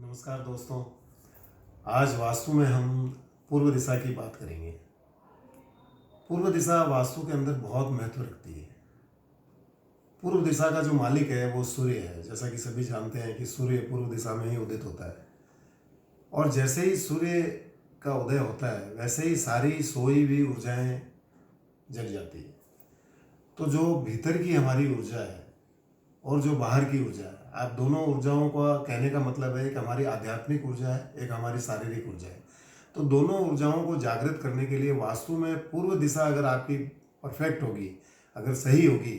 नमस्कार दोस्तों। आज वास्तु में हम पूर्व दिशा की बात करेंगे। पूर्व दिशा वास्तु के अंदर बहुत महत्व रखती है। पूर्व दिशा का जो मालिक है वो सूर्य है। जैसा कि सभी जानते हैं कि सूर्य पूर्व दिशा में ही उदित होता है और जैसे ही सूर्य का उदय होता है वैसे ही सारी सोई हुई ऊर्जाएं जग जाती है। तो जो भीतर की हमारी ऊर्जा है और जो बाहर की ऊर्जा है, आप दोनों ऊर्जाओं का कहने का मतलब है, एक हमारी आध्यात्मिक ऊर्जा है, एक हमारी शारीरिक ऊर्जा है। तो दोनों ऊर्जाओं को जागृत करने के लिए वास्तु में पूर्व दिशा अगर आपकी परफेक्ट होगी, अगर सही होगी,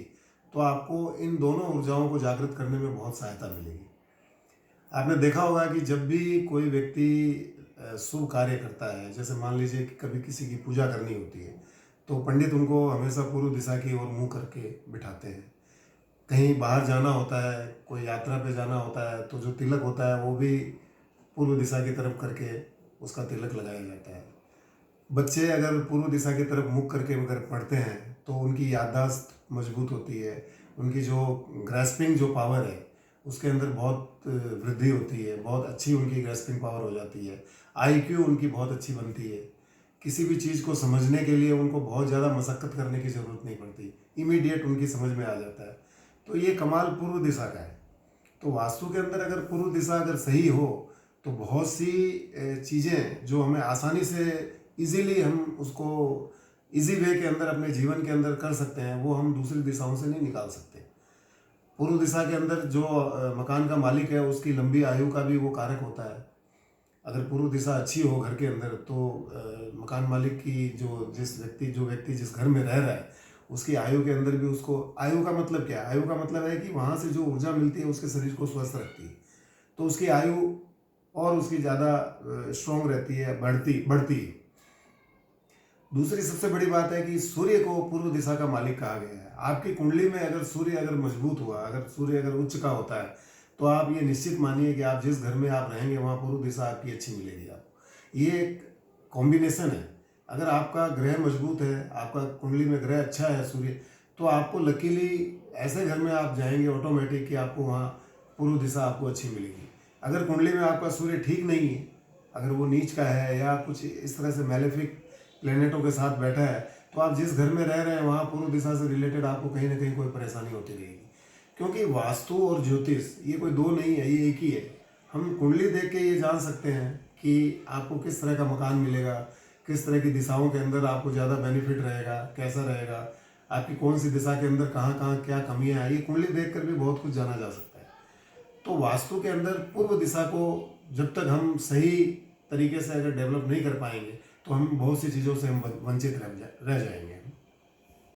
तो आपको इन दोनों ऊर्जाओं को जागृत करने में बहुत सहायता मिलेगी। आपने देखा होगा कि जब भी कोई व्यक्ति शुभ कार्य करता है, जैसे मान लीजिए कि कभी किसी की पूजा करनी होती है, तो पंडित उनको हमेशा पूर्व दिशा की ओर मुँह करके बिठाते हैं। कहीं बाहर जाना होता है, कोई यात्रा पे जाना होता है, तो जो तिलक होता है वो भी पूर्व दिशा की तरफ करके उसका तिलक लगाया जाता है। बच्चे अगर पूर्व दिशा की तरफ मुख करके अगर पढ़ते हैं तो उनकी याददाश्त मजबूत होती है, उनकी जो ग्रैस्पिंग जो पावर है उसके अंदर बहुत वृद्धि होती है, बहुत अच्छी उनकी ग्रैस्पिंग पावर हो जाती है। आईक्यू उनकी बहुत अच्छी बनती है। किसी भी चीज़ को समझने के लिए उनको बहुत ज़्यादा मशक्क़त करने की ज़रूरत नहीं पड़ती, इमीडिएट उनकी समझ में आ जाता है। तो ये कमाल पूर्व दिशा का है। तो वास्तु के अंदर अगर पूर्व दिशा अगर सही हो तो बहुत सी चीज़ें जो हमें आसानी से इजीली हम उसको इजी वे के अंदर अपने जीवन के अंदर कर सकते हैं, वो हम दूसरी दिशाओं से नहीं निकाल सकते। पूर्व दिशा के अंदर जो मकान का मालिक है उसकी लंबी आयु का भी वो कारक होता है। अगर पूर्व दिशा अच्छी हो घर के अंदर तो मकान मालिक की जो व्यक्ति जिस घर में रह रहा है उसकी आयु के अंदर भी उसको, आयु का मतलब क्या है? आयु का मतलब है कि वहाँ से जो ऊर्जा मिलती है उसके शरीर को स्वस्थ रखती है, तो उसकी आयु और उसकी ज़्यादा स्ट्रॉन्ग रहती है, बढ़ती है। दूसरी सबसे बड़ी बात है कि सूर्य को पूर्व दिशा का मालिक कहा गया है। आपकी कुंडली में अगर सूर्य अगर मजबूत हुआ, अगर सूर्य अगर उच्च का होता है, तो आप ये निश्चित मानिए कि आप जिस घर में आप रहेंगे वहाँ पूर्व दिशा आपकी अच्छी मिलेगी आपको। ये एक कॉम्बिनेशन है। अगर आपका ग्रह मजबूत है, आपका कुंडली में ग्रह अच्छा है सूर्य, तो आपको लकीली ऐसे घर में आप जाएंगे ऑटोमेटिक कि आपको वहाँ पूर्व दिशा आपको अच्छी मिलेगी। अगर कुंडली में आपका सूर्य ठीक नहीं है, अगर वो नीच का है या कुछ इस तरह से मैलेफिक प्लेनेटों के साथ बैठा है, तो आप जिस घर में रह रहे हैं वहाँ पूर्व दिशा से रिलेटेड आपको कहीं ना कहीं कोई परेशानी होती रहेगी। क्योंकि वास्तु और ज्योतिष ये कोई दो नहीं है, ये एक ही है। हम कुंडली देख के ये जान सकते हैं कि आपको किस तरह का मकान मिलेगा, किस तरह की दिशाओं के अंदर आपको ज़्यादा बेनिफिट रहेगा, कैसा रहेगा, आपकी कौन सी दिशा के अंदर कहाँ कहाँ क्या कमियाँ हैं, ये कुंडली देखकर भी बहुत कुछ जाना जा सकता है। तो वास्तु के अंदर पूर्व दिशा को जब तक हम सही तरीके से अगर डेवलप नहीं कर पाएंगे तो हम बहुत सी चीज़ों से हम वंचित रह जाएंगे।